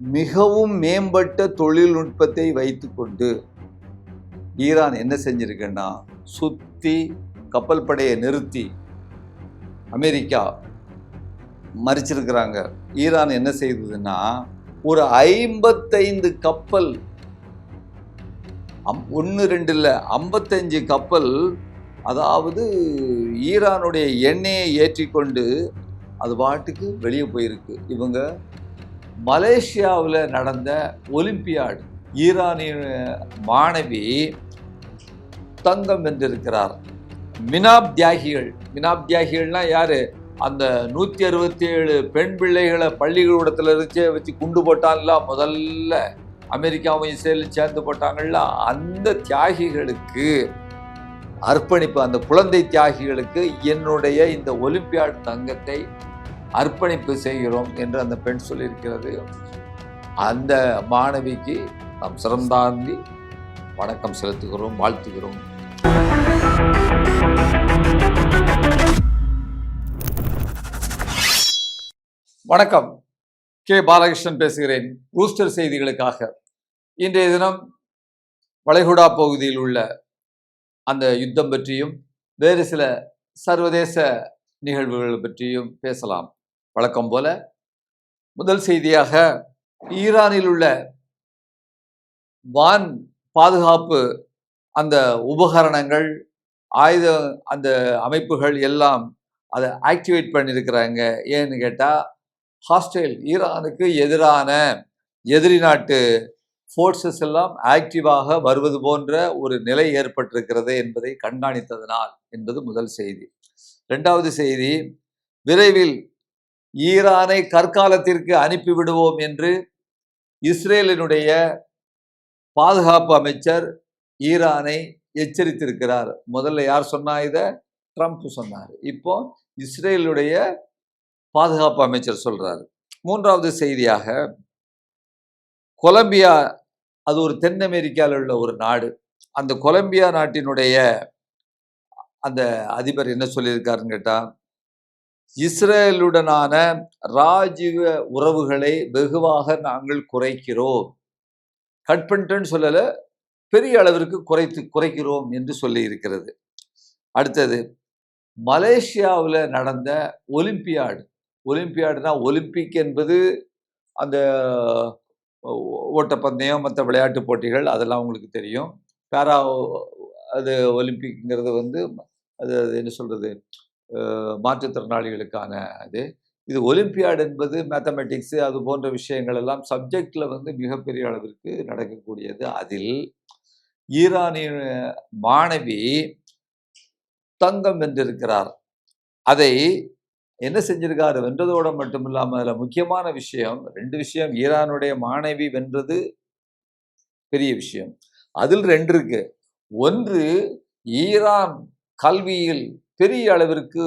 மிகவும் மேம்பட்ட தொழில்நுட்பத்தை வைத்துக்கொண்டு ஈரான் என்ன செஞ்சிருக்குன்னா, சுற்றி கப்பல் படையை நிறுத்தி அமெரிக்கா மறிச்சிருக்கிறாங்க. ஈரான் என்ன செய்ததுன்னா, ஒரு 55 கப்பல், 1 2 இல்லை 55 கப்பல், அதாவது ஈரானுடைய எண்ணெயை ஏற்றிக்கொண்டு அது பாட்டுக்கு வெளியே போயிருக்கு. இவங்க மலேசியாவில் நடந்த ஒலிம்பியாடு, ஈரானிய மாணவி தங்கம் வென்றிருக்கிறார். மினாப் தியாகிகள்னா யாரு? அந்த 167 பெண் பிள்ளைகளை பள்ளிக்கூடத்தில் இருந்தே வச்சு குண்டு போட்டான்ல, முதல்ல அமெரிக்காவும் இஸ்ரேலும் சேர்ந்து போட்டாங்கல்ல, அந்த தியாகிகளுக்கு அர்ப்பணிப்பு, அந்த குழந்தை தியாகிகளுக்கு என்னுடைய இந்த ஒலிம்பியாட் தங்கத்தை அர்ப்பணிப்பு செய்கிறோம் என்று அந்த பெண் சொல்லியிருக்கிறது. அந்த மாணவிக்கு நாம் சிறந்தாந்தி வணக்கம் செலுத்துகிறோம், வாழ்த்துகிறோம். வணக்கம், கே பாலகிருஷ்ணன் பேசுகிறேன் ரூஸ்டர் செய்திகளுக்காக. இன்றைய தினம் வளைகுடா பகுதியில் உள்ள அந்த யுத்தம் பற்றியும் வேறு சில சர்வதேச நிகழ்வுகள் பற்றியும் பேசலாம். வழக்கம் போல முதல் செய்தியாக, ஈரானில் உள்ள வான் பாதுகாப்பு அந்த உபகரணங்கள், அந்த அமைப்புகள் எல்லாம் அதை ஆக்டிவேட் பண்ணியிருக்கிறாங்க. ஏன்னு கேட்டால், ஹாஸ்டைல் ஈரானுக்கு எதிரான எதிரி நாட்டு ஃபோர்ஸஸ் எல்லாம் ஆக்டிவாக வருவது போன்ற ஒரு நிலை ஏற்பட்டிருக்கிறது என்பதை கண்காணித்ததனால் என்பது முதல் செய்தி. இரண்டாவது செய்தி, விரைவில் ஈரானை கற்காலத்திற்கு அனுப்பிவிடுவோம் என்று இஸ்ரேலினுடைய பாதுகாப்பு அமைச்சர் ஈரானை எச்சரித்திருக்கிறார். முதல்ல யார் சொன்னா? இதை ட்ரம்ப் சொன்னார். இப்போ இஸ்ரேலுடைய பாதுகாப்பு அமைச்சர் சொல்றாரு. மூன்றாவது செய்தியாக, கொலம்பியா, அது ஒரு தென் அமெரிக்காவில் உள்ள ஒரு நாடு. அந்த கொலம்பியா நாட்டினுடைய அந்த அதிபர் என்ன சொல்லியிருக்காருன்னு கேட்டால், இஸ்ரேலுடனான ராஜ்ஜிய உறவுகளை வெகுவாக நாங்கள் குறைக்கிறோம், கட் பண்ணிட்டேன்னு சொல்லலை, பெரிய அளவிற்கு குறைக்கிறோம் என்று சொல்லி இருக்கிறது. அடுத்தது, மலேசியாவில் நடந்த ஒலிம்பியாடுனா, ஒலிம்பிக் என்பது அந்த ஓட்டப்பந்தயம், மற்ற விளையாட்டு போட்டிகள், அதெல்லாம் உங்களுக்கு தெரியும். பேரா அது ஒலிம்பிக்ங்கிறது அது என்ன சொல்கிறது, மாற்றுத்திறனாளிகளுக்கான இது ஒலிம்பியாடு என்பது மேத்தமெட்டிக்ஸு அது போன்ற விஷயங்கள் எல்லாம் சப்ஜெக்டில் மிகப்பெரிய அளவிற்கு நடக்கக்கூடியது. அதில் ஈரானிய மாணவி தங்கம் வென்றிருக்கிறார். அதை என்ன செஞ்சிருக்காரு? வென்றதோடு மட்டும் இல்லாமல் அதில் முக்கியமான விஷயம், 2 விஷயம். ஈரானுடைய மாணவி வென்றது பெரிய விஷயம். அதில் 2 இருக்கு. ஒன்று, ஈரான் கல்வியில் பெரிய அளவிற்கு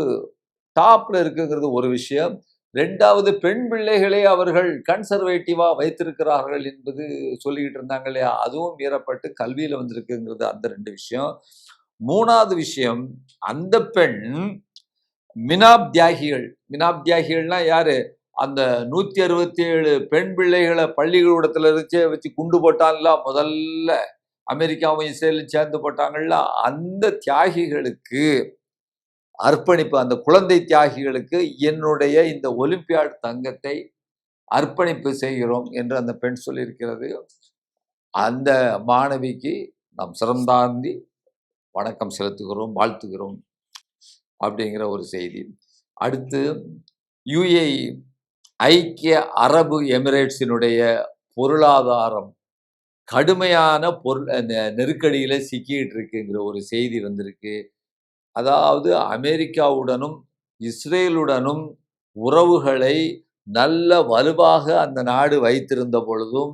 டாப்ல இருக்குங்கிறது ஒரு விஷயம். 2வது, பெண் பிள்ளைகளை அவர்கள் கன்சர்வேட்டிவா வைத்திருக்கிறார்கள் என்பது சொல்லிக்கிட்டு இருந்தாங்க இல்லையா, அதுவும் மீறப்பட்டு கல்வியில வந்திருக்குங்கிறது அந்த 2 விஷயம். 3வது விஷயம், அந்த பெண் மினாப் தியாகிகள்னா யாரு? அந்த 167 பெண் பிள்ளைகளை பள்ளிக்கூடத்தில் இருந்தே வச்சு குண்டு போட்டான்ல, முதல்ல அமெரிக்காவும் இஸ்ரேலும் சேர்ந்து போட்டாங்கல்ல, அந்த தியாகிகளுக்கு அர்ப்பணிப்பு, அந்த குழந்தை தியாகிகளுக்கு என்னுடைய இந்த ஒலிம்பியாட் தங்கத்தை அர்ப்பணிப்பு செய்கிறோம் என்று அந்த பெண் சொல்லியிருக்கிறது. அந்த மாணவிக்கு நாம் சிறந்தாந்தி வணக்கம் செலுத்துகிறோம், வாழ்த்துகிறோம் அப்படிங்கிற ஒரு செய்தி. அடுத்து, UAE ஐக்கிய அரபு எமிரேட்ஸினுடைய பொருளாதாரம் கடுமையான நெருக்கடியில் சிக்கிட்டு இருக்குங்கிற ஒரு செய்தி வந்திருக்கு. அதாவது அமெரிக்காவுடனும் இஸ்ரேலுடனும் உறவுகளை நல்ல வலுவாக அந்த நாடு வைத்திருந்த பொழுதும்,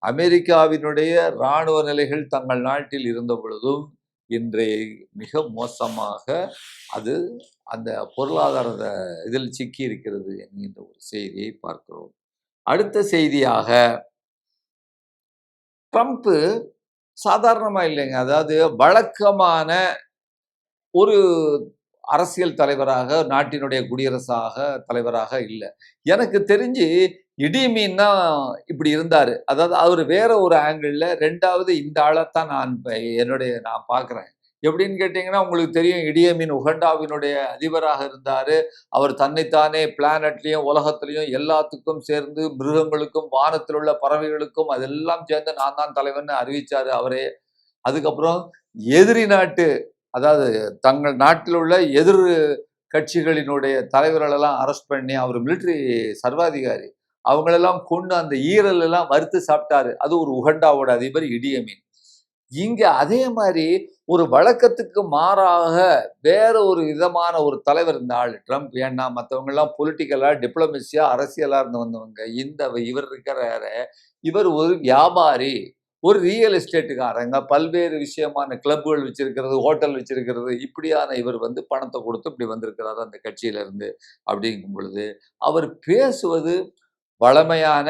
அமெரிக்காவினுடைய இராணுவ நிலைகள் தங்கள் நாட்டில் இருந்த பொழுதும், இன்றைய மிக மோசமாக அது அந்த பொருளாதார இதில் சிக்கி இருக்கிறது என்கின்ற ஒரு செய்தியை பார்க்கிறோம். அடுத்த செய்தியாக, ட்ரம்ப் சாதாரணமா இல்லைங்க, அதாவது வழக்கமான ஒரு அரசியல் தலைவராக, நாட்டினுடைய குடியரசாக தலைவராக இல்லை. எனக்கு தெரிஞ்சு இடி மீன் தான் இப்படி இருந்தாரு. அதாவது அவரு வேற ஒரு ஆங்கிள்ல 2வது இந்த ஆளத்தான் நான் பார்க்குறேன். எப்படின்னு கேட்டீங்கன்னா, உங்களுக்கு தெரியும் இடியமீன் உகண்டாவினுடைய அதிபராக இருந்தாரு. அவர் தன்னைத்தானே பிளானட்லயும், உலகத்திலயும் எல்லாத்துக்கும் சேர்ந்து மிருகங்களுக்கும், வானத்தில் உள்ள பறவைகளுக்கும் அதெல்லாம் சேர்ந்து நான் தான் தலைவன்னு அறிவிச்சாரு அவரே. அதுக்கப்புறம் எதிரி நாட்டு, அதாவது தங்கள் நாட்டில் உள்ள எதிர் கட்சிகளினுடைய தலைவர்களெல்லாம் அரெஸ்ட் பண்ணி, அவர் மிலிட்டரி சர்வாதிகாரி. அவங்களெல்லாம் கொண்டு அந்த ஈரல் எல்லாம் வறுத்து சாப்பிட்டாரு. அது ஒரு உகண்டாவோட அதிபர் இடியமீன். இங்க அதே மாதிரி ஒரு வழக்கத்துக்கு மாறாக வேற ஒரு விதமான ஒரு தலைவர் இந்த ஆள் ட்ரம்ப். ஏன்னா மற்றவங்க எல்லாம் பொலிட்டிக்கலா, டிப்ளமேசியா, அரசியலா இருந்து வந்தவங்க. இவர் இருக்கிறாரு, இவர் ஒரு வியாபாரி, ஒரு ரியல் எஸ்டேட்டுக்காரங்க, பல்வேறு விஷயமான கிளப்புகள் வச்சிருக்கிறது, ஹோட்டல் வச்சிருக்கிறது, இப்படியான இவர் பணத்தை கொடுத்து இப்படி வந்திருக்கிறாரு அந்த கட்சியில இருந்து. அப்படிங்கும் பொழுது அவர் பேசுவது வழமையான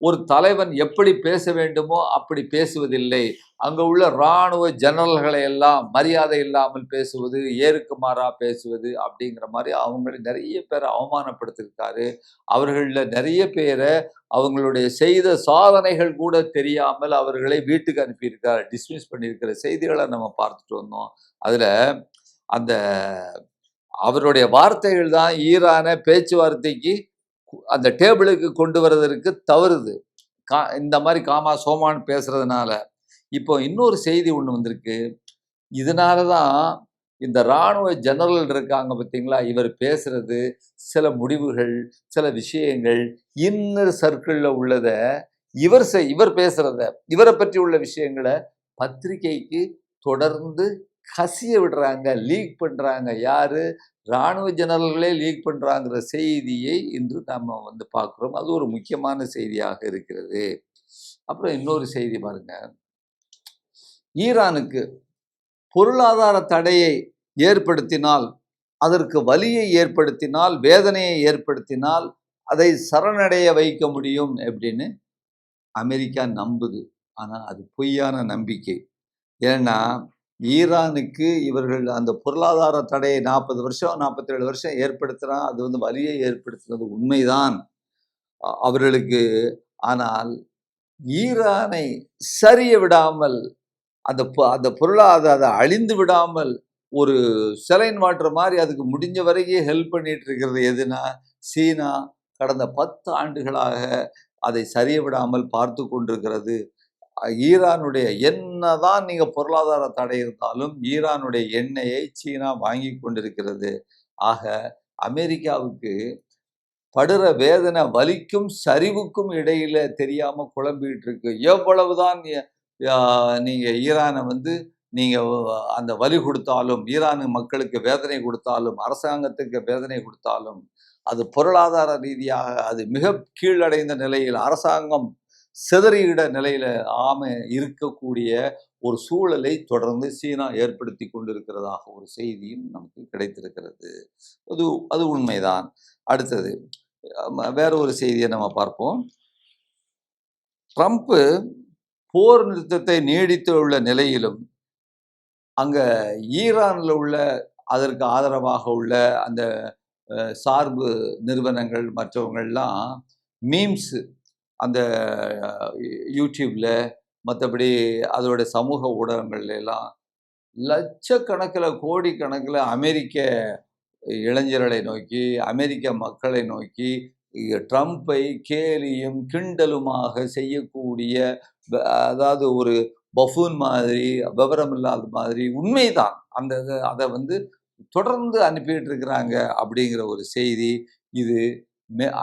ஒரு தலைவன் எப்படி பேச வேண்டுமோ அப்படி பேசுவதில்லை. அங்க உள்ள இராணுவ ஜெனரல்களை எல்லாம் மரியாதை இல்லாமல் பேசுவது, ஏருக்கு மாறா பேசுவது அப்படிங்கிற மாதிரி அவங்களை நிறைய பேரை அவமானப்படுத்திருக்காரு. அவர்களில் நிறைய பேரை அவங்களுடைய செய்த சாதனைகள் கூட தெரியாமல் அவர்களை வீட்டுக்கு அனுப்பியிருக்காரு, டிஸ்மிஸ் பண்ணியிருக்கிற செய்திகளை நம்ம பார்த்துட்டு வந்தோம். அதுல அந்த அவருடைய வார்த்தைகள் தான் ஈரானை பேச்சுவார்த்தைக்கு அந்த டேபிளுக்கு கொண்டு வர்றதற்கு தவறுது. இந்த மாதிரி காமா சோமான்னு பேசுறதுனால. இப்போ இன்னொரு செய்தி ஒன்று வந்திருக்கு. இதனால தான் இந்த இராணுவ ஜெனரல் இருக்காங்க பார்த்தீங்களா, இவர் பேசுறது சில முடிவுகள், சில விஷயங்கள் இன்னர் சர்க்கிளில் உள்ளதை இவர் பேசுறத, இவரை பற்றி உள்ள விஷயங்களை பத்திரிகைக்கு தொடர்ந்து கசிய விடுறாங்க, லீக் பண்றாங்க. யாரு? இராணுவ ஜெனரல்களே லீக் பண்றாங்கிற செய்தியை இன்று நம்ம பார்க்கிறோம். அது ஒரு முக்கியமான செய்தியாக இருக்கிறது. அப்புறம் இன்னொரு செய்தி பாருங்க. ஈரானுக்கு பொருளாதார தடையை ஏற்படுத்தினால், அதற்கு வலியை ஏற்படுத்தினால், வேதனையை ஏற்படுத்தினால் அதை சரணடைய வைக்க முடியும் அப்படின்னு அமெரிக்கா நம்புது. ஆனா அது பொய்யான நம்பிக்கை. ஏன்னா ஈரானுக்கு இவர்கள் அந்த பொருளாதார தடையை 40 வருஷம் 47 வருஷம் ஏற்படுத்தினா அது வலியை ஏற்படுத்தினது உண்மைதான் அவர்களுக்கு. ஆனால் ஈரானை சரிய விடாமல், அந்த பொருளாதார அழிந்து விடாமல் ஒரு செலைன் வாட்டர் மாதிரி அதுக்கு முடிஞ்ச வரைக்கும் ஹெல்ப் பண்ணிட்டு இருக்கிறது எதுனா சீனா. கடந்த 10 ஆண்டுகளாக அதை சரிய விடாமல் பார்த்து கொண்டிருக்கிறது. ஈரானுடைய என்னதான் நீங்க பொருளாதார தடை இருந்தாலும் ஈரானுடைய எண்ணெயை சீனா வாங்கி கொண்டிருக்கிறது. ஆக அமெரிக்காவுக்கு படுற வேதனை வலிக்கும் சரிவுக்கும் இடையில தெரியாம குழம்பிட்டு இருக்கு. எவ்வளவுதான் நீங்க ஈரானை நீங்க அந்த வலி கொடுத்தாலும், ஈரான் மக்களுக்கு வேதனை கொடுத்தாலும், அரசாங்கத்துக்கு வேதனை கொடுத்தாலும், அது பொருளாதார ரீதியாக அது மிக கீழடைந்த நிலையில் அரசாங்கம் சிதறியிட நிலையில இருக்கக்கூடிய ஒரு சூழலை தொடர்ந்து சீனா ஏற்படுத்தி கொண்டிருக்கிறதாக ஒரு செய்தியும் நமக்கு கிடைத்திருக்கிறது. அது உண்மைதான். அடுத்தது வேற ஒரு செய்தியை நம்ம பார்ப்போம். ட்ரம்ப் போர் நிறுத்தத்தை நீடித்து உள்ள நிலையிலும் அங்க ஈரான்ல உள்ள அதற்கு ஆதரவாக உள்ள அந்த சார்பு நிறுவனங்கள் மற்றவங்கள்லாம் மீம்ஸ் அந்த யூடியூப்ல, மற்றபடி அதோட சமூக ஊடகங்கள்ல எல்லாம் லட்சக்கணக்கில் கோடிக்கணக்கில் அமெரிக்க இளைஞர்களை நோக்கி, அமெரிக்க மக்களை நோக்கி ட்ரம்ப்பை கேலியும் கிண்டலுமாக செய்யக்கூடிய, அதாவது ஒரு பஃபூன் மாதிரி, விவரம் இல்லாத மாதிரி, உண்மைதான் அந்த அதை தொடர்ந்து அனுப்பிட்டு இருக்கிறாங்க அப்படிங்கிற ஒரு செய்தி. இது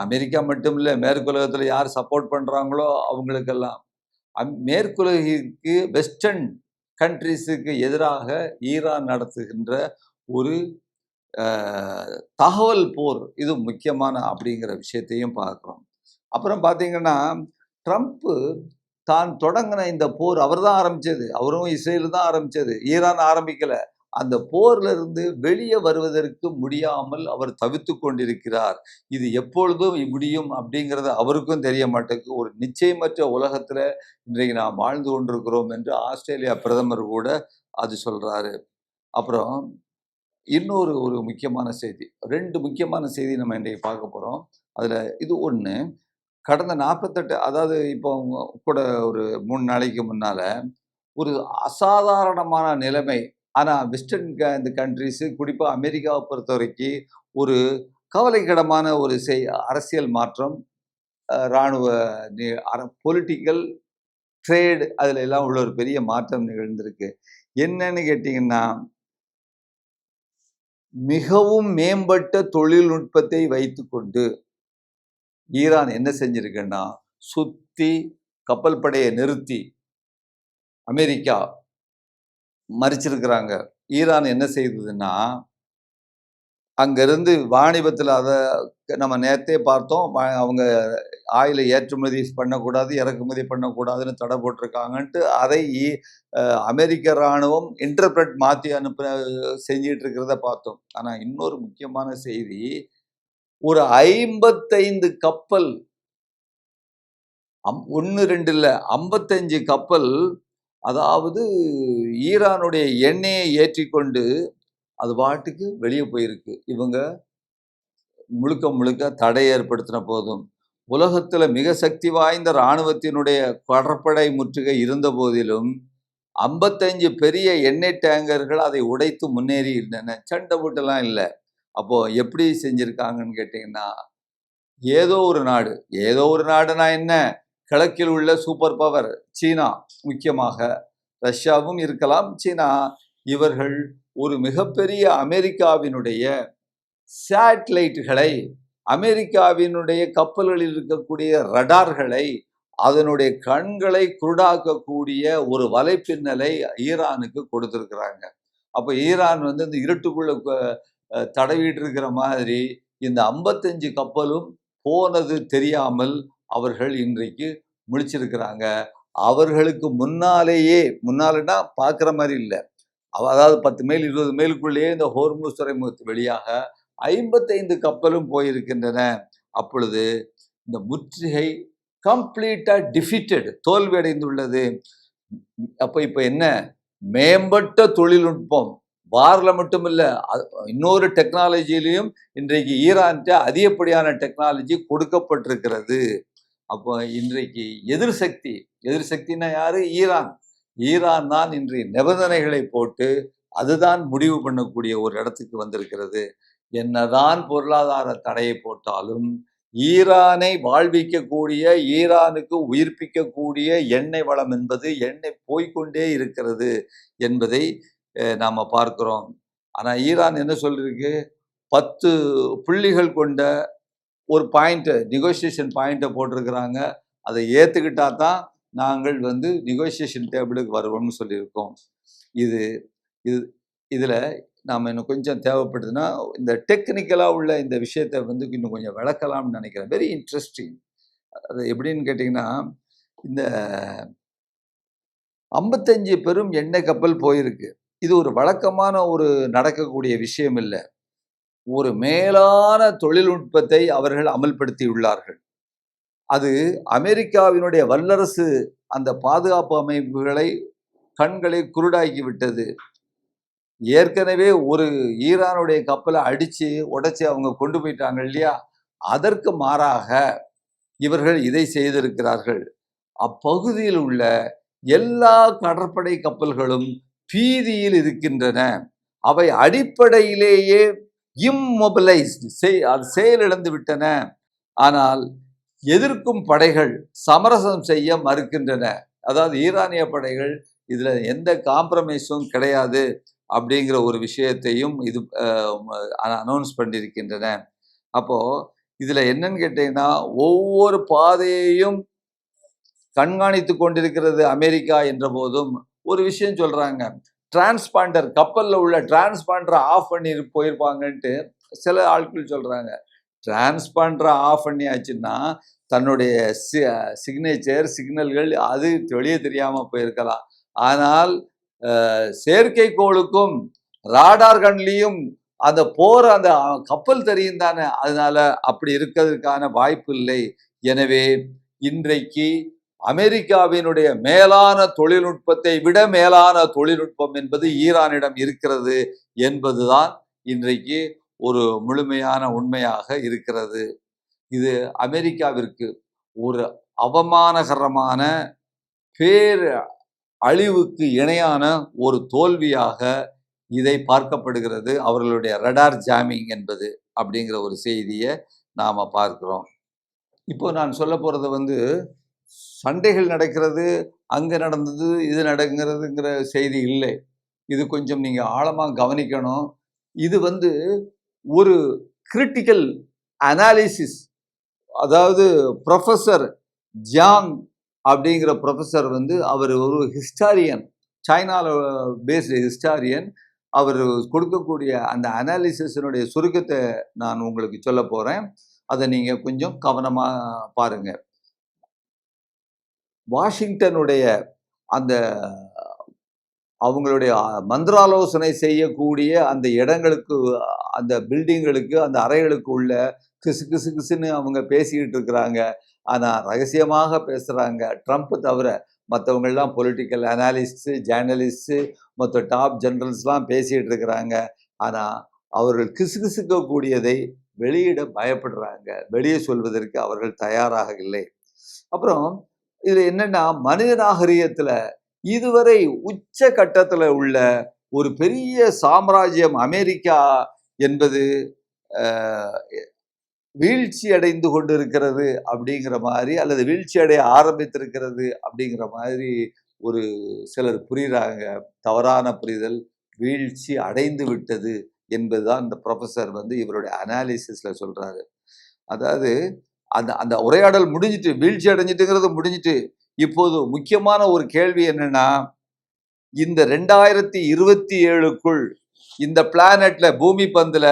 அமெரிக்கா மட்டும் இல்லை, மேற்குலகத்தில் யார் சப்போர்ட் பண்ணுறாங்களோ அவங்களுக்கெல்லாம் மேற்குலகிற்கு வெஸ்டர்ன் கண்ட்ரிஸுக்கு எதிராக ஈரான் நடத்துகின்ற ஒரு தகவல் போர் இது முக்கியமான அப்படிங்கிற விஷயத்தையும் பார்க்குறோம். அப்புறம் பார்த்தீங்கன்னா ட்ரம்ப்பு தான் தொடங்கின இந்த போர் அவர் தான் ஆரம்பித்தது, அவரும் இஸ்ரேல் தான் ஆரம்பித்தது, ஈரான் ஆரம்பிக்கலை. அந்த போர்ல இருந்து வெளியே வருவதற்கு முடியாமல் அவர் தவித்து கொண்டிருக்கிறார். இது எப்பொழுதும் முடியும் அப்படிங்கிறது அவருக்கும் தெரிய மாட்டேங்குது. ஒரு நிச்சயமற்ற உலகத்துல இன்றைக்கு நாம் வாழ்ந்து கொண்டிருக்கிறோம் என்று ஆஸ்திரேலியா பிரதமர் கூட அது சொல்றாரு. அப்புறம் இன்னொரு முக்கியமான செய்தி, 2 முக்கியமான செய்தி நம்ம இன்றைக்கு பார்க்க போறோம். அதுல இது ஒண்ணு, கடந்த 48 அதாவது இப்போ கூட ஒரு 3 நாளைக்கு முன்னால ஒரு அசாதாரணமான நிலைமை. ஆனா வெஸ்டர்ன் இந்த கண்ட்ரீஸ் குறிப்பா அமெரிக்காவை பொறுத்தவரைக்கும் ஒரு கவலைக்கிடமான ஒரு அரசியல் மாற்றம், ராணுவ பொலிட்டிக்கல் ட்ரேட் அதுல எல்லாம் உள்ள ஒரு பெரிய மாற்றம் நிகழ்ந்திருக்கு. என்னன்னு கேட்டீங்கன்னா, மிகவும் மேம்பட்ட தொழில்நுட்பத்தை வைத்துக்கொண்டு ஈரான் என்ன செஞ்சிருக்குன்னா, சுத்தி கப்பல் படையை நிறுத்தி அமெரிக்கா மறிச்சிருக்கிறாங்க. ஈரான் என்ன செய்ததுன்னா, அங்கிருந்து வாணிபத்தில் அதை நம்ம நேரத்தே பார்த்தோம். அவங்க ஆயிலை ஏற்றுமதி பண்ணக்கூடாது, இறக்குமதி பண்ணக்கூடாதுன்னு தடை போட்டிருக்காங்கன்ட்டு அதை அமெரிக்க இராணுவம் இன்டர்பிரட் மாற்றி செஞ்சிட்டு இருக்கிறத பார்த்தோம். ஆனால் இன்னொரு முக்கியமான செய்தி, ஒரு 55 கப்பல் 1 2 இல்லை 55 கப்பல், அதாவது ஈரானுடைய எண்ணெயை ஏற்றிக்கொண்டு அது பாட்டுக்கு வெளியே போயிருக்கு. இவங்க முழுக்க முழுக்க தடை ஏற்படுத்தின போதும், உலகத்துல மிக சக்தி வாய்ந்த இராணுவத்தினுடைய கடற்படை முற்றுகை இருந்த போதிலும் 55 பெரிய எண்ணெய் டேங்கர்கள் அதை உடைத்து முன்னேறி இருந்தன. சண்டை போட்டுலாம் இல்லை. அப்போ எப்படி செஞ்சிருக்காங்கன்னு கேட்டீங்கன்னா, ஏதோ ஒரு நாடுனா என்ன, கிழக்கில் உள்ள சூப்பர் பவர் சீனா, முக்கியமாக ரஷ்யாவும் இருக்கலாம், சீனா, இவர்கள் ஒரு மிகப்பெரிய அமெரிக்காவினுடைய சேட்டலைட்டுகளை, அமெரிக்காவினுடைய கப்பல்களில் இருக்கக்கூடிய ரடார்களை, அதனுடைய கண்களை குருடாக்கக்கூடிய ஒரு வலைப்பின்னலை ஈரானுக்கு கொடுத்திருக்கிறாங்க. அப்போ ஈரான் இந்த இருட்டுக்குள்ள தடவிட்டு இருக்கிற மாதிரி இந்த 55 கப்பலும் போனது தெரியாமல் அவர்கள் இன்றைக்கு முழிச்சிருக்கிறாங்க. அவர்களுக்கு முன்னாலேனா பார்க்குற மாதிரி இல்லை, அதாவது 10 மைல் 20 மைலுக்குள்ளேயே இந்த ஹோர்முஸ் துறைமுகத்து வழியாக 55 கப்பலும் போயிருக்கின்றன. அப்பொழுது இந்த முற்றுகை கம்ப்ளீட்டா டிஃபீட்டட், தோல்வி அடைந்துள்ளது. அப்ப இப்ப என்ன, மேம்பட்ட தொழில்நுட்பம் வாரில் மட்டும் இல்லை, இன்னொரு டெக்னாலஜிலையும் இன்றைக்கு ஈரான்கிட்ட அதிகப்படியான டெக்னாலஜி கொடுக்கப்பட்டிருக்கிறது. அப்போ இன்றைக்கு எதிர்சக்தின்னா யாரு? ஈரான் தான் இன்றைய நிபந்தனைகளை போட்டு அதுதான் முடிவு பண்ணக்கூடிய ஒரு இடத்துக்கு வந்திருக்கிறது. என்னதான் பொருளாதார தடையை போட்டாலும் ஈரானை வாழ்விக்கக்கூடிய, ஈரானுக்கு உயிர்ப்பிக்கக்கூடிய எண்ணெய் வளம் என்பது எண்ணெய் போய்கொண்டே இருக்கிறது என்பதை நாம பார்க்கிறோம். ஆனா ஈரான் என்ன சொல்லிருக்கு, 10 புள்ளிகள் கொண்ட ஒரு நெகோசியேஷன் பாயிண்ட்டை போட்டிருக்கிறாங்க. அதை ஏற்றுக்கிட்டா தான் நாங்கள் நெகோசியேஷன் டேபிளுக்கு வருவோம்னு சொல்லியிருக்கோம். இதில் நாம் இன்னும் கொஞ்சம் தேவைப்படுதுன்னா இந்த டெக்னிக்கலாக உள்ள இந்த விஷயத்தை இன்னும் கொஞ்சம் விளக்கலாம்னு நினைக்கிறேன். Very interesting. அது எப்படின்னு கேட்டிங்கன்னா, இந்த 55 பெரும் எண்ணெய் கப்பல் போயிருக்கு. இது ஒரு வழக்கமான ஒரு நடக்கக்கூடிய விஷயம் இல்லை. ஒரு மேலான தொழில்நுட்பத்தை அவர்கள் அமல்படுத்தியுள்ளார்கள். அது அமெரிக்காவினுடைய வல்லரசு அந்த பாதுகாப்பு அமைப்புகளை கண்களை குருடாக்கி விட்டது. ஏற்கனவே ஒரு ஈரானுடைய கப்பலை அடிச்சு உடைச்சு அவங்க கொண்டு போயிட்டாங்க இல்லையா, அதற்கு மாறாக இவர்கள் இதை செய்திருக்கிறார்கள். அப்பகுதியில் உள்ள எல்லா கடற்படை கப்பல்களும் பீதியில் இருக்கின்றன. அவை அடிப்படையிலேயே இம்மொபிலைஸ்டு, செயலிழந்து விட்டன. ஆனால் எதிர்க்கும் படைகள் சமரசம் செய்ய மறுக்கின்றன. அதாவது ஈரானிய படைகள் இதுல எந்த காம்ப்ரமைஸும் கிடையாது அப்படிங்கிற ஒரு விஷயத்தையும் இது அனௌன்ஸ் பண்ணியிருக்கின்றன. அப்போ இதுல என்னன்னு கேட்டீங்கன்னா, ஒவ்வொரு பாதையையும் கண்காணித்து கொண்டிருக்கிறது அமெரிக்கா என்ற போதும் ஒரு விஷயம் சொல்றாங்க, டிரான்ஸ்பாண்டர், கப்பல்ல உள்ள டிரான்ஸ்பாண்டரை ஆஃப் பண்ணி போயிருப்பாங்கன்ட்டு சில ஆட்கள் சொல்றாங்க. டிரான்ஸ்பாண்டரை ஆஃப் பண்ணியாச்சுன்னா தன்னுடைய சிக்னல்கள் அது வெளியே தெரியாம போயிருக்கலாம். ஆனால் செயற்கைக்கோளுக்கும் ராடார் கண்லையும் அந்த போற அந்த கப்பல் தெரியும் தானே, அதனால அப்படி இருக்கிறதுக்கான வாய்ப்பு இல்லை. எனவே இன்றைக்கு அமெரிக்காவினுடைய மேலான தொழில்நுட்பத்தை விட மேலான தொழில்நுட்பம் என்பது ஈரானிடம் இருக்கிறது என்பதுதான் இன்றைக்கு ஒரு முழுமையான உண்மையாக இருக்கிறது. இது அமெரிக்காவிற்கு ஒரு அவமானகரமான பேர் அழிவுக்கு இணையான ஒரு தோல்வியாக இதை பார்க்கப்படுகிறது. அவர்களுடைய ரடார் ஜாமிங் என்பது அப்படிங்கிற ஒரு செய்தியை நாம் பார்க்கிறோம். இப்போ நான் சொல்ல போகிறது சண்டைகள் நடக்கிறது, அங்கே நடந்தது, இது நடங்கிறதுங்கிற செய்தி இல்லை. இது கொஞ்சம் நீங்கள் ஆழமாக கவனிக்கணும். இது ஒரு கிரிட்டிக்கல் அனாலிசிஸ், அதாவது ப்ரொஃபஸர் ஜியாங் அப்படிங்கிற ப்ரொஃபஸர் அவர் ஒரு ஹிஸ்டாரியன், சைனாவில் பேஸ்டு ஹிஸ்டாரியன். அவர் கொடுக்கக்கூடிய அந்த அனாலிசிஸினுடைய சுருக்கத்தை நான் உங்களுக்கு சொல்ல போகிறேன். அதை நீங்கள் கொஞ்சம் கவனமாக பாருங்கள். வாஷிங்டனுடைய அந்த அவங்களுடைய மந்திராலோசனை செய்யக்கூடிய அந்த இடங்களுக்கு, அந்த பில்டிங்களுக்கு, அந்த அறைகளுக்கு உள்ள கிசு கிசு கிசுன்னு அவங்க பேசிக்கிட்டு இருக்கிறாங்க. ஆனால் ரகசியமாக பேசுகிறாங்க. ட்ரம்ப் தவிர மற்றவங்கள்லாம் பொலிட்டிக்கல் அனாலிஸ்ட்டு, ஜேர்னலிஸ்ட்டு, மற்ற டாப் ஜெனரல்ஸ்லாம் பேசிகிட்டு இருக்கிறாங்க. ஆனால் அவர்கள் கிசுகிசுக்கக்கூடியதை வெளியிட பயப்படுறாங்க. வெளியே சொல்வதற்கு அவர்கள் தயாராக இல்லை. அப்புறம் இது என்னன்னா, மனித நாகரிகத்தில் இதுவரை உச்ச கட்டத்தில் உள்ள ஒரு பெரிய சாம்ராஜ்யம் அமெரிக்கா என்பது வீழ்ச்சி அடைந்து கொண்டு இருக்கிறது அப்படிங்கிற மாதிரி, அல்லது வீழ்ச்சி அடைய ஆரம்பித்திருக்கிறது அப்படிங்கிற மாதிரி ஒரு சிலர் புரிகிறாங்க. தவறான புரிதல். வீழ்ச்சி அடைந்து விட்டது என்பதுதான் இந்த ப்ரொஃபஸர் இவருடைய அனாலிசிஸ்ல சொல்றாரு. அதாவது அந்த அந்த உரையாடல் முடிஞ்சிட்டு, வீழ்ச்சி அடைஞ்சிட்டுங்கிறது முடிஞ்சிட்டு, இப்போது முக்கியமான ஒரு கேள்வி என்னன்னா, இந்த 2027க்குள் இந்த பிளானட்ல, பூமி பந்துல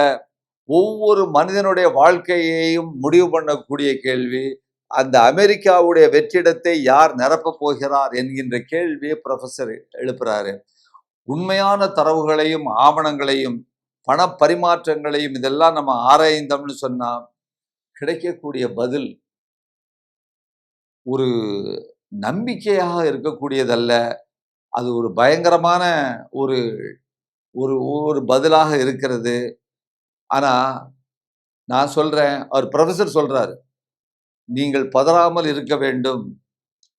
ஒவ்வொரு மனிதனுடைய வாழ்க்கையையும் முடிவு பண்ணக்கூடிய கேள்வி, அந்த அமெரிக்காவுடைய வெற்றிடத்தை யார் நிரப்ப போகிறார் என்கின்ற கேள்வியை ப்ரொஃபஸர் எழுப்புறாரு. உண்மையான தரவுகளையும் ஆவணங்களையும் பண பரிமாற்றங்களையும் இதெல்லாம் நம்ம ஆராய்ந்தோம்னு சொன்னா கிடைக்கக்கூடிய பதில் ஒரு நம்பிக்கையாக இருக்கக்கூடியதல்ல. அது ஒரு பயங்கரமான ஒரு ஒரு ஒரு பதிலாக இருக்கிறது. ஆனா நான் சொல்றேன், அவர் ப்ரொஃபஸர் சொல்றாரு, நீங்கள் பதறாமல் இருக்க வேண்டும்.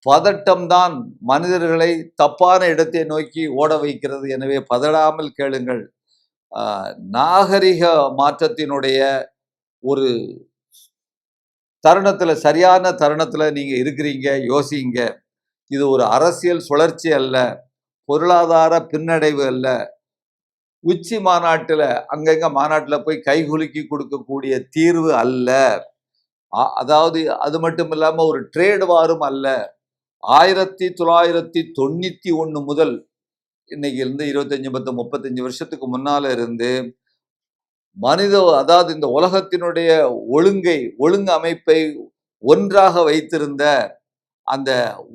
பதட்டம்தான் மனிதர்களை தப்பான இடத்தை நோக்கி ஓட வைக்கிறது. எனவே பதறாமல் கேளுங்கள். நாகரிக மாற்றத்தினுடைய ஒரு தருணத்துல, சரியான தருணத்துல நீங்க இருக்கிறீங்க. யோசிங்க. இது ஒரு அரசியல் சுழற்சி அல்ல, பொருளாதார பின்னடைவு அல்ல, உச்சி மாநாட்டுல அங்கங்க மாநாட்டுல போய் கைகுலுக்கி கொடுக்கக்கூடிய தீர்வு அல்ல. அதாவது அது மட்டும் இல்லாம ஒரு ட்ரேட் வாரும் அல்ல. 1991 முதல் இன்னைக்கு இருந்து 25-35 வருஷத்துக்கு முன்னால இருந்து அதாவது இந்த உலகத்தினுடைய ஒழுங்கு அமைப்பை ஒன்றாக வைத்திருந்த அந்த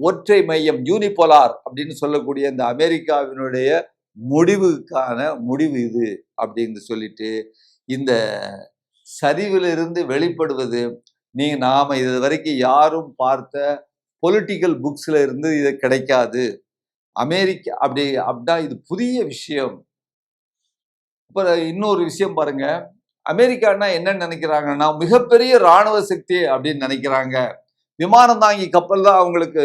ஒற்றை மையம், யூனிபோலார் அப்படின்னு சொல்லக்கூடிய இந்த அமெரிக்காவினுடைய முடிவு இது அப்படின்னு சொல்லிட்டு, இந்த சரிவிலிருந்து வெளிப்படுவது நாம இது வரைக்கும் யாரும் பார்த்த பொலிட்டிக்கல் புக்ஸ்ல இருந்து இது கிடைக்காது. அமெரிக்கா அப்படின்னா இது புதிய விஷயம். அப்புறம் இன்னொரு விஷயம் பாருங்க, அமெரிக்கான்னா என்ன நினைக்கிறாங்கன்னா, மிகப்பெரிய இராணுவ சக்தி அப்படின்னு நினைக்கிறாங்க. விமானம் தாங்கி கப்பல் தான் அவங்களுக்கு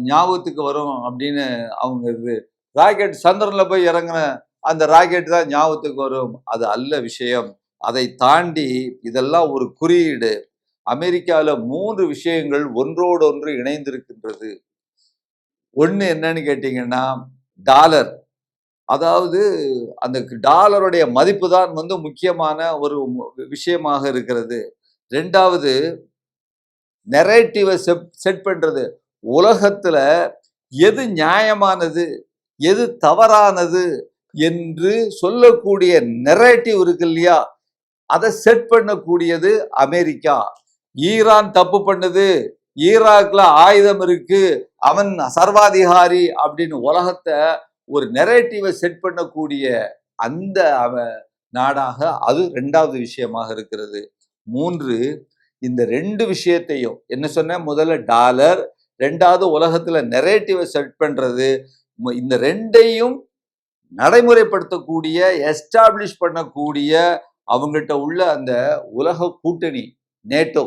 ஞாபகத்துக்கு வரும் அப்படின்னு அவங்க ராக்கெட் சந்திரன்ல போய் இறங்கின அந்த ராக்கெட் தான் ஞாபகத்துக்கு வரும். அது அல்ல விஷயம். அதை தாண்டி இதெல்லாம் ஒரு குறியீடு. அமெரிக்காவில் 3 விஷயங்கள் ஒன்றோடு ஒன்று இணைந்திருக்கின்றது. ஒன்று என்னன்னு கேட்டீங்கன்னா, டாலர். அதாவது அந்த டாலருடைய மதிப்பு தான் முக்கியமான ஒரு விஷயமாக இருக்கிறது. 2வது நெரேட்டிவை செட் பண்றது. உலகத்துல எது நியாயமானது, எது தவறானது என்று சொல்லக்கூடிய நெரேட்டிவ் இருக்கு இல்லையா, அதை செட் பண்ணக்கூடியது அமெரிக்கா. ஈரான் தப்பு பண்ணுது, ஈராக்ல ஆயுதம் இருக்கு, அவன் சர்வாதிகாரி அப்படின்னு உலகத்தை ஒரு நெரேட்டிவை செட் பண்ணக்கூடிய அந்த நாடாக அது 2வது விஷயமாக இருக்கிறது. 3, இந்த 2 விஷயத்தையும் என்ன சொன்ன, முதல்ல டாலர், 2வது உலகத்துல நெரேட்டிவை செட் பண்றது. இந்த 2ஐயும் நடைமுறைப்படுத்தக்கூடிய, எஸ்டாப்ளிஷ் பண்ணக்கூடிய அவங்ககிட்ட உள்ள அந்த உலக கூட்டணி நேட்டோ,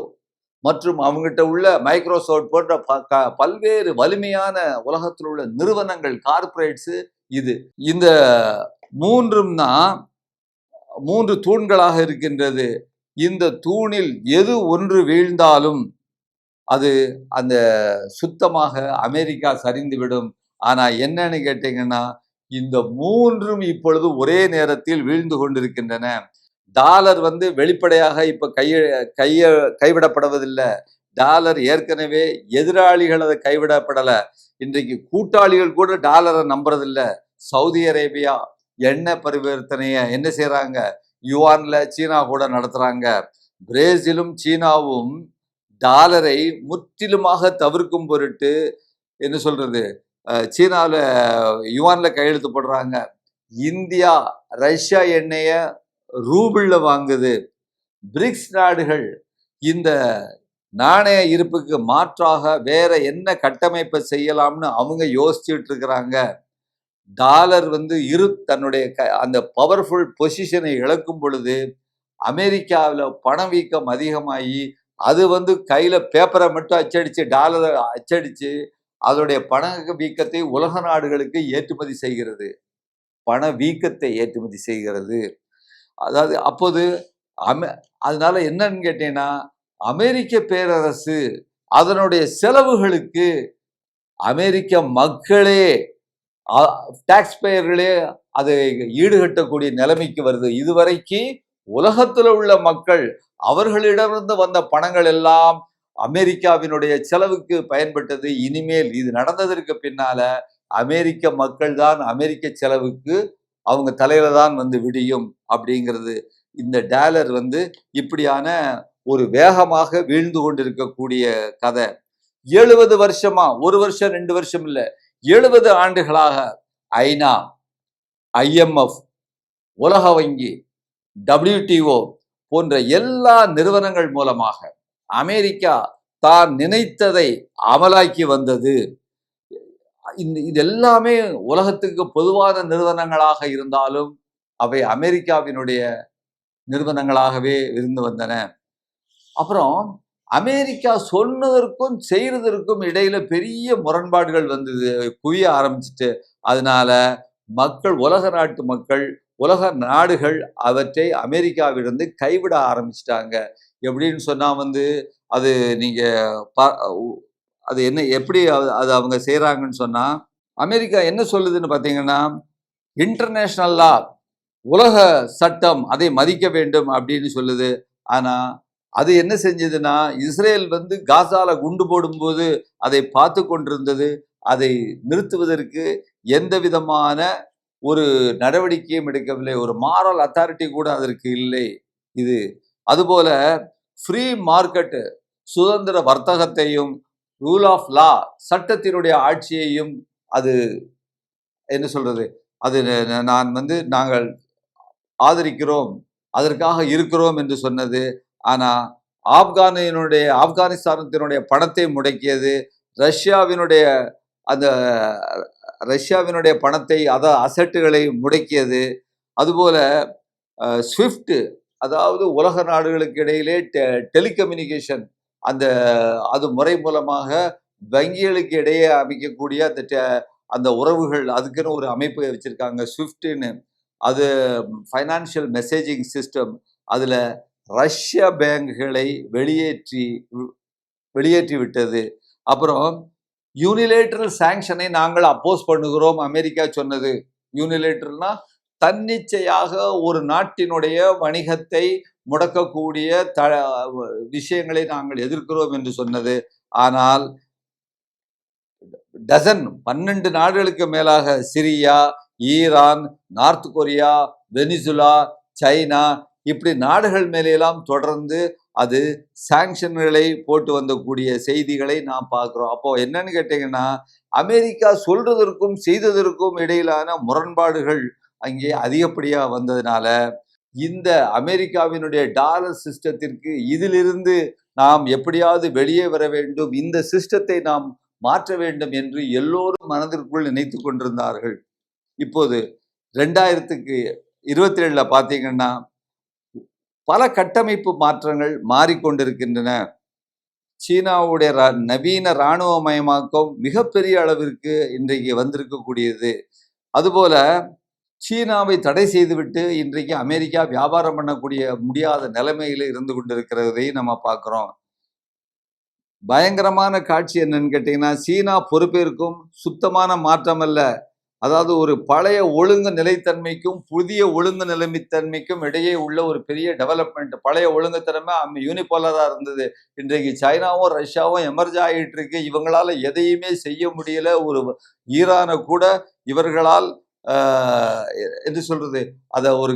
மற்றும் அவங்ககிட்ட உள்ள மைக்ரோசாஃப்ட் போன்ற பல்வேறு வலிமையான உலகத்தில் உள்ள நிறுவனங்கள், கார்ப்பரேட்ஸ். இந்த மூன்றும் தான் 3 தூண்களாக இருக்கின்றது. இந்த தூணில் எது ஒன்று வீழ்ந்தாலும் அது அந்த சுத்தமாக அமெரிக்கா சரிந்துவிடும். ஆனா என்னன்னு கேட்டீங்கன்னா, இந்த மூன்றும் இப்பொழுது ஒரே நேரத்தில் வீழ்ந்து கொண்டிருக்கின்றன. டாலர் வெளிப்படையாக இப்ப கைவிடப்படுவதில்லை. டாலர் ஏற்கனவே எதிராளிகள் அதை கைவிடப்படல. இன்றைக்கு கூட்டாளிகள் கூட டாலரை நம்புறதில்ல. சவுதி அரேபியா எண்ணெய் பரிவர்த்தனைய என்ன செய்யறாங்க? யுவான்ல சீனா கூட நடத்துறாங்க. பிரேசிலும் சீனாவும் டாலரை முற்றிலுமாக தவிர்க்கும் பொருட்டு என்ன சொல்றது, சீனாவில் யுவான்ல கையெழுத்து போடுறாங்க. இந்தியா ரஷ்யா எண்ணெய ரூபிள்ல வாங்குது. பிரிக்ஸ் நாடுகள் இந்த நாணய இருப்புக்கு மாற்றாக வேற என்ன கட்டமைப்பை செய்யலாம்னு அவங்க யோசிச்சுட்டு இருக்கிறாங்க. டாலர் தன்னுடைய அந்த பவர்ஃபுல் பொசிஷனை இழக்கும் பொழுது அமெரிக்காவில் பணவீக்கம் அதிகமாகி அது கையில பேப்பரை மட்டும் அச்சடிச்சு டாலரை அச்சடிச்சு அதோடைய பண வீக்கத்தை உலக நாடுகளுக்கு ஏற்றுமதி செய்கிறது. பண வீக்கத்தை ஏற்றுமதி செய்கிறது. அதாவது அப்போது அதனால என்னன்னு கேட்டீங்கன்னா, அமெரிக்க பேரரசு அதனுடைய செலவுகளுக்கு அமெரிக்க மக்களே, டாக்ஸ் பேயர்களே அதை ஈடுகட்டக்கூடிய நிலைமைக்கு வருது. இதுவரைக்கு உலகத்துல உள்ள மக்கள் அவர்களிடமிருந்து வந்த பணங்கள் எல்லாம் அமெரிக்காவினுடைய செலவுக்கு பயன்பட்டது. இனிமேல் இது நடந்ததற்கு பின்னால அமெரிக்க மக்கள் தான் அமெரிக்க செலவுக்கு அவங்க தலையில தான் விடியும் அப்படிங்கிறது. இந்த டாலர் இப்படியான ஒரு வேகமாக வீழ்ந்து கொண்டிருக்கக்கூடிய கதை. 70 வருஷமா, 1 வருஷம் 2 வருஷம் இல்ல, 70 ஆண்டுகளாக ஐநா, IMF, உலக வங்கி, WTO போன்ற எல்லா நிறுவனங்கள் மூலமாக அமெரிக்கா தான் நினைத்ததை அமலாக்கி வந்தது. இது எல்லாமே உலகத்துக்கு பொதுவான நிறுவனங்களாக இருந்தாலும் அவை அமெரிக்காவினுடைய நிறுவனங்களாகவே இருந்து வந்தன. அப்புறம் அமெரிக்கா சொன்னதற்கும் செய்யறதற்கும் இடையில பெரிய முரண்பாடுகள் குவிய ஆரம்பிச்சுட்டு, அதனால மக்கள், உலக நாட்டு மக்கள், உலக நாடுகள் அவற்றை அமெரிக்காவிலிருந்து கைவிட ஆரம்பிச்சிட்டாங்க. எப்படின்னு சொன்னா அது நீங்க அது என்ன எப்படி அது அவங்க செய்யறாங்கன்னு சொன்னா, அமெரிக்கா என்ன சொல்லுதுன்னு பாத்தீங்கன்னா, இன்டர்நேஷனல் லா, உலக சட்டம் அதை மதிக்க வேண்டும் அப்படின்னு சொல்லுது. ஆனா அது என்ன செஞ்சதுன்னா, இஸ்ரேல் காசால குண்டு போடும்போது அதை பார்த்து கொண்டிருந்தது. அதை நிறுத்துவதற்கு எந்த விதமான ஒரு நடவடிக்கையும் எடுக்கவில்லை. ஒரு மாரல் அத்தாரிட்டி கூட அதற்கு இல்லை. அதுபோல ஃப்ரீ மார்க்கெட், சுதந்திர வர்த்தகத்தையும், ரூல் ஆஃப் லா, சட்டத்தினுடைய ஆட்சியையும் அது என்ன சொல்றது, அது நாங்கள் ஆதரிக்கிறோம், அதற்காக இருக்கிறோம் என்று சொன்னது. ஆனா ஆப்கானிஸ்தானத்தினுடைய பணத்தை முடக்கியது, ரஷ்யாவினுடைய பணத்தை, அசட்டுகளை முடக்கியது. அதுபோல ஸ்விஃப்ட், அதாவது உலக நாடுகளுக்கு இடையிலே டெலிகம்யூனிகேஷன், அது முறை மூலமாக வங்கிகளுக்கு இடையே அமைக்கக்கூடிய அந்த உறவுகள், அதுக்குன்னு ஒரு அமைப்பு வச்சிருக்காங்க ஸ்விஃப்ட்னு. அது ஃபைனான்சியல் மெசேஜிங் சிஸ்டம். அதுல ரஷ்ய பேங்குகளை வெளியேற்றி விட்டது. அப்புறம் யூனிலேட்டரல் சாங்ஷனை நாங்கள் அப்போஸ் பண்ணுகிறோம் அமெரிக்கா சொன்னது. யூனிலேட்டரல்னா தன்னிச்சையாக ஒரு நாட்டினுடைய வணிகத்தை முடக்கக்கூடிய விஷயங்களை நாங்கள் எதிர்க்கிறோம் என்று சொன்னது. ஆனால் 12 நாடுகளுக்கு மேலாக Syria, Iran, north Korea, Venezuela, China, இப்படி நாடுகள் மேலெல்லாம் தொடர்ந்து அது சாங்ஷன்களை போட்டு வந்தக்கூடிய செய்திகளை நாம் பார்க்கிறோம். அப்போ என்னன்னு கேட்டீங்கன்னா, அமெரிக்கா சொல்றதற்கும் செய்ததற்கும் இடையிலான முரண்பாடுகள் அங்கே அதிகப்படியா வந்ததுனால இந்த அமெரிக்காவினுடைய டாலர் சிஸ்டத்திற்கு இதிலிருந்து நாம் எப்படியாவது வெளியே வர வேண்டும், இந்த சிஸ்டத்தை நாம் மாற்ற வேண்டும் என்று எல்லோரும் மனதிற்குள் நினைத்து கொண்டிருந்தார்கள். இப்போது 2027 பார்த்தீங்கன்னா பல கட்டமைப்பு மாற்றங்கள் மாறிக்கொண்டிருக்கின்றன. சீனாவுடைய நவீன இராணுவமயமாக்கம் மிகப்பெரிய அளவிற்கு இன்றைக்கு வந்திருக்கக்கூடியது. அதுபோல சீனாவை தடை செய்துவிட்டு இன்றைக்கு அமெரிக்கா வியாபாரம் பண்ணக்கூடிய முடியாத நிலைமையில இருந்து கொண்டிருக்கிறதை நம்ம பார்க்கிறோம். பயங்கரமான காட்சி என்னன்னு கேட்டீங்கன்னா, சீனா பொறுப்பேற்கும் சுத்தமான மாற்றம் அல்ல. அதாவது ஒரு பழைய ஒழுங்கு நிலைத்தன்மைக்கும் புதிய ஒழுங்கு நிலைமைத்தன்மைக்கும் இடையே உள்ள ஒரு பெரிய டெவலப்மெண்ட். பழைய ஒழுங்குத்தன்மை யூனிபோலரா இருந்தது. இன்றைக்கு சைனாவும் ரஷ்யாவும் எமர்ஜ் ஆகிட்டு இருக்கு. இவங்களால எதையுமே செய்ய முடியல. ஒரு ஈரானை கூட இவர்களால் என்று சொல்றது அதை ஒரு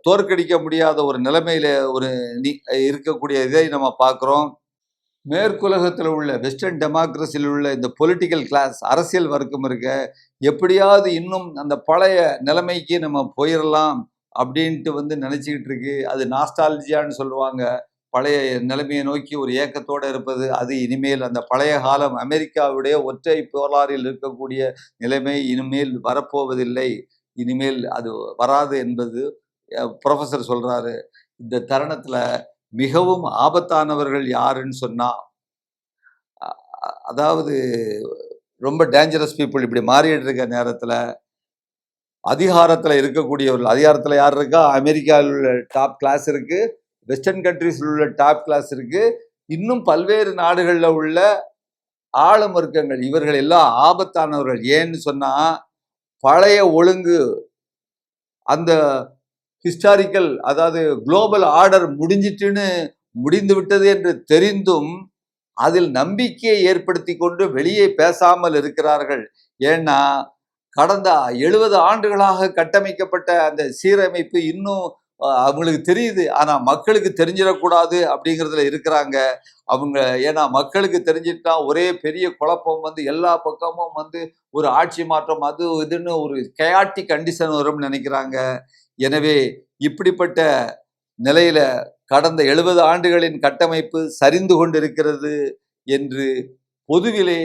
தோற்கடிக்க முடியாத ஒரு நிலைமையில ஒரு இருக்கக்கூடிய இதை நம்ம பார்க்கிறோம். மேற்குலகத்தில் உள்ள வெஸ்டர்ன் டெமோக்ரஸியில் உள்ள இந்த பொலிட்டிக்கல் கிளாஸ் அரசியல் வர்க்கம் இருக்க எப்படியாவது இன்னும் அந்த பழைய நிலைமைக்கு நம்ம போயிடலாம் அப்படின்ட்டு நினைச்சுக்கிட்டு இருக்கு. அது நாஸ்டாலஜியான்னு சொல்லுவாங்க. பழைய நிலைமையை நோக்கி ஒரு ஏக்கத்தோடு இருப்பது. அது இனிமேல் அந்த பழைய காலம் அமெரிக்காவுடைய ஒற்றை போலாரில் இருக்கக்கூடிய நிலைமை இனிமேல் வரப்போவதில்லை. இனிமேல் அது வராது என்பது ப்ரொஃபஸர் சொல்றாரு. இந்த தருணத்துல மிகவும் ஆபத்தானவர்கள் யாருன்னு சொன்னா, அதாவது ரொம்ப டேஞ்சரஸ் பீப்புள் இப்படி மாறிட்டு இருக்க நேரத்துல அதிகாரத்துல இருக்கக்கூடியவர்கள். அதிகாரத்துல யார் இருக்கா? அமெரிக்காவில் உள்ள டாப் கிளாஸ் இருக்கு, வெஸ்டர்ன் கண்ட்ரீஸில் உள்ள டாப் கிளாஸ் இருக்கு, இன்னும் பல்வேறு நாடுகளில் உள்ள ஆளும் வர்க்கங்கள். இவர்கள் எல்லாம் ஆபத்தானவர்கள். ஏன்னு சொன்னா, பழைய ஒழுங்கு அந்த ஹிஸ்டாரிக்கல் அதாவது குளோபல் ஆர்டர் முடிந்து விட்டது என்று தெரிந்தும் அதில் நம்பிக்கையை ஏற்படுத்தி கொண்டு வெளியே பேசாமல் இருக்கிறார்கள். ஏன்னா கடந்த 70 ஆண்டுகளாக கட்டமைக்கப்பட்ட அந்த சீரமைப்பு இன்னும் அவங்களுக்கு தெரியுது. ஆனா மக்களுக்கு தெரிஞ்சிடக்கூடாது அப்படிங்கிறதுல இருக்கிறாங்க அவங்க. ஏன்னா மக்களுக்கு தெரிஞ்சிட்டா ஒரே பெரிய குழப்பம் எல்லா பக்கமும் ஒரு ஆட்சி மாற்றம் அது இதுன்னு ஒரு கயாட்டிக் கண்டிஷன் வரும்னு நினைக்கிறாங்க. எனவே இப்படிப்பட்ட நிலையில கடந்த 70 ஆண்டுகளின் கட்டமைப்பு சரிந்து கொண்டிருக்கிறது என்று பொதுவிலே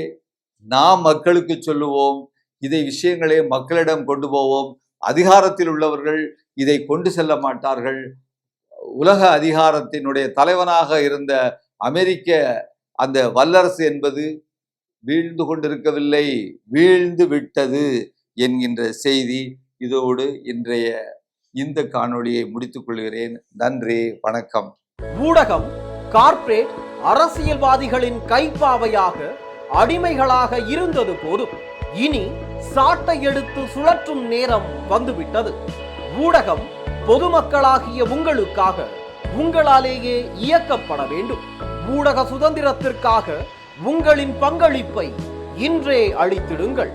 நாம் மக்களுக்கு சொல்லுவோம். இதை விஷயங்களே மக்களிடம் கொண்டு போவோம். அதிகாரத்தில் உள்ளவர்கள் இதை கொண்டு செல்ல மாட்டார்கள். உலக அதிகாரத்தினுடைய தலைவனாக இருந்த அமெரிக்க அந்த வல்லரசு என்பது வீழ்ந்து கொண்டிருக்கவில்லை, வீழ்ந்து விட்டது என்கின்ற செய்தி இதோடு இன்றைய இந்த காணொளியை முடித்துக் கொள்கிறேன். நன்றி, வணக்கம். ஊடகம் கார்ப்பரேட் அரசியல்வாதிகளின் கைப்பாவையாக அடிமைகளாக இருந்தது போதும். இனி சாட்டை எடுத்து சுழற்றும் நேரம் வந்துவிட்டது. ஊடகம் பொதுமக்களாகிய உங்களுக்காக உங்களாலேயே இயக்கப்பட வேண்டும். ஊடக சுதந்திரத்திற்காக உங்களின் பங்களிப்பை இன்றே அளித்திடுங்கள்.